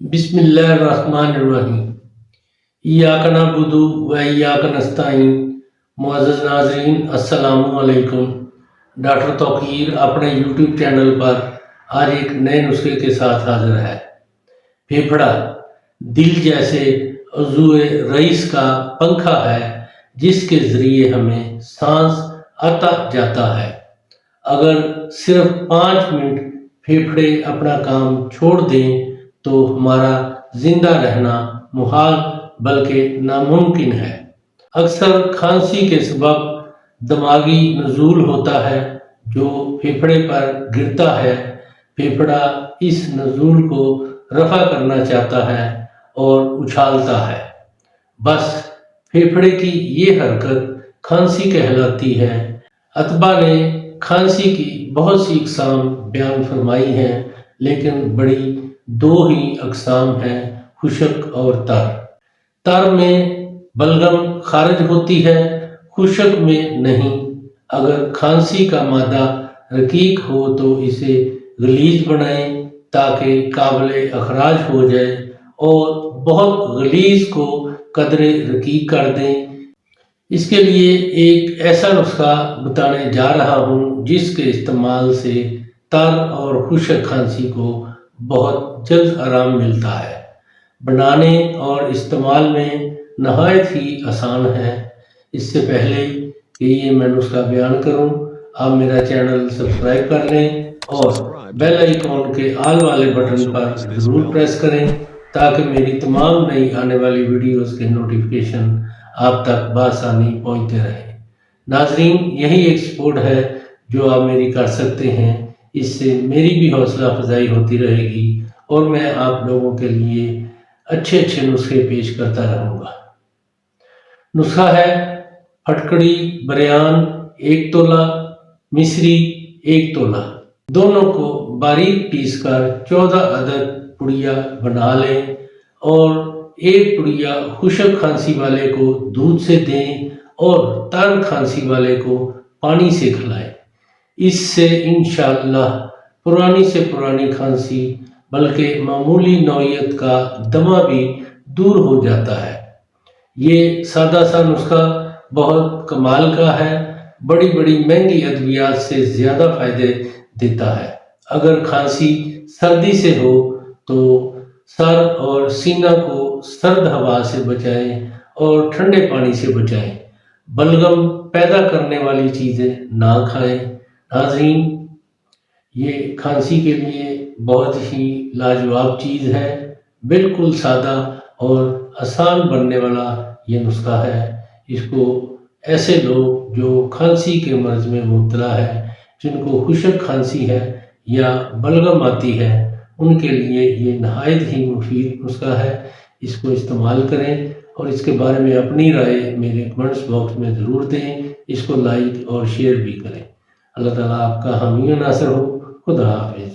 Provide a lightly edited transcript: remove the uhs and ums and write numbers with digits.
بسم اللہ الرحمن الرحیم۔ ایاک نعبد و ایاک نستعین۔ معزز ناظرین السلام علیکم۔ ڈاکٹر توقیر اپنے یوٹیوب چینل پر آج ایک نئے نسخے کے ساتھ حاضر ہے۔ پھیپھڑا دل جیسے عضو رئیس کا پنکھا ہے جس کے ذریعے ہمیں سانس آتا جاتا ہے۔ اگر صرف 5 منٹ پھیپھڑے اپنا کام چھوڑ دیں تو ہمارا زندہ رہنا محال بلکہ ناممکن ہے۔ اکثر کھانسی کے سبب دماغی نزول ہوتا ہے جو پھیپھڑے پر گرتا ہے۔ پھیپھڑا اس نزول کو رفع کرنا چاہتا ہے اور اچھالتا ہے۔ بس پھیپھڑے کی یہ حرکت کھانسی کہلاتی ہے۔ اطباء نے کھانسی کی بہت سی اقسام بیان فرمائی ہیں، لیکن بڑی 2 ہی اقسام ہیں، خشک اور تر۔ تر میں بلغم خارج ہوتی ہے، خشک میں نہیں۔ اگر کھانسی کا مادہ رقیق ہو تو اسے غلیظ بنائیں تاکہ قابل اخراج ہو جائے، اور بہت غلیظ کو قدرے رقیق کر دیں۔ اس کے لیے ایک ایسا نسخہ بتانے جا رہا ہوں جس کے استعمال سے تر اور خشک کھانسی کو بہت جلد آرام ملتا ہے۔ بنانے اور استعمال میں نہایت ہی آسان ہے۔ اس سے پہلے کہ یہ میں نسخہ بیان کروں، آپ میرا چینل سبسکرائب کر لیں اور بیل آئیکن کے آل والے بٹن پر ضرور پریس کریں تاکہ میری تمام نئی آنے والی ویڈیوز کے نوٹیفیکیشن آپ تک بآسانی پہنچتے رہیں۔ ناظرین، یہی ایک سپورٹ ہے جو آپ میری کر سکتے ہیں۔ اس سے میری بھی حوصلہ افزائی ہوتی رہے گی اور میں آپ لوگوں کے لیے اچھے نسخے پیش کرتا رہوں گا۔ نسخہ ہے پھٹکڑی بریان 1 تولہ، مصری 1 تولہ۔ دونوں کو باریک پیس کر 14 عدد پڑیا بنا لیں اور ایک پڑیا خشک کھانسی والے کو دودھ سے دیں اور تر کھانسی والے کو پانی سے کھلائیں۔ اس سے انشاءاللہ پرانی سے پرانی کھانسی بلکہ معمولی نوعیت کا دمہ بھی دور ہو جاتا ہے۔ یہ سادہ سا نسخہ بہت کمال کا ہے، بڑی مہنگی ادویات سے زیادہ فائدے دیتا ہے۔ اگر کھانسی سردی سے ہو تو سر اور سینہ کو سرد ہوا سے بچائیں اور ٹھنڈے پانی سے بچائیں۔ بلغم پیدا کرنے والی چیزیں نہ کھائیں۔ ناظرین، یہ کھانسی کے لیے بہت ہی لاجواب چیز ہے۔ بالکل سادہ اور آسان بننے والا یہ نسخہ ہے۔ اس کو ایسے لوگ جو کھانسی کے مرض میں مبتلا ہے، جن کو خشک کھانسی ہے یا بلغم آتی ہے، ان کے لیے یہ نہایت ہی مفید نسخہ ہے۔ اس کو استعمال کریں اور اس کے بارے میں اپنی رائے میرے کمنٹس باکس میں ضرور دیں۔ اس کو لائک اور شیئر بھی کریں۔ اللہ تعالیٰ آپ کا حامی و ناصر ہو۔ خدا حافظ۔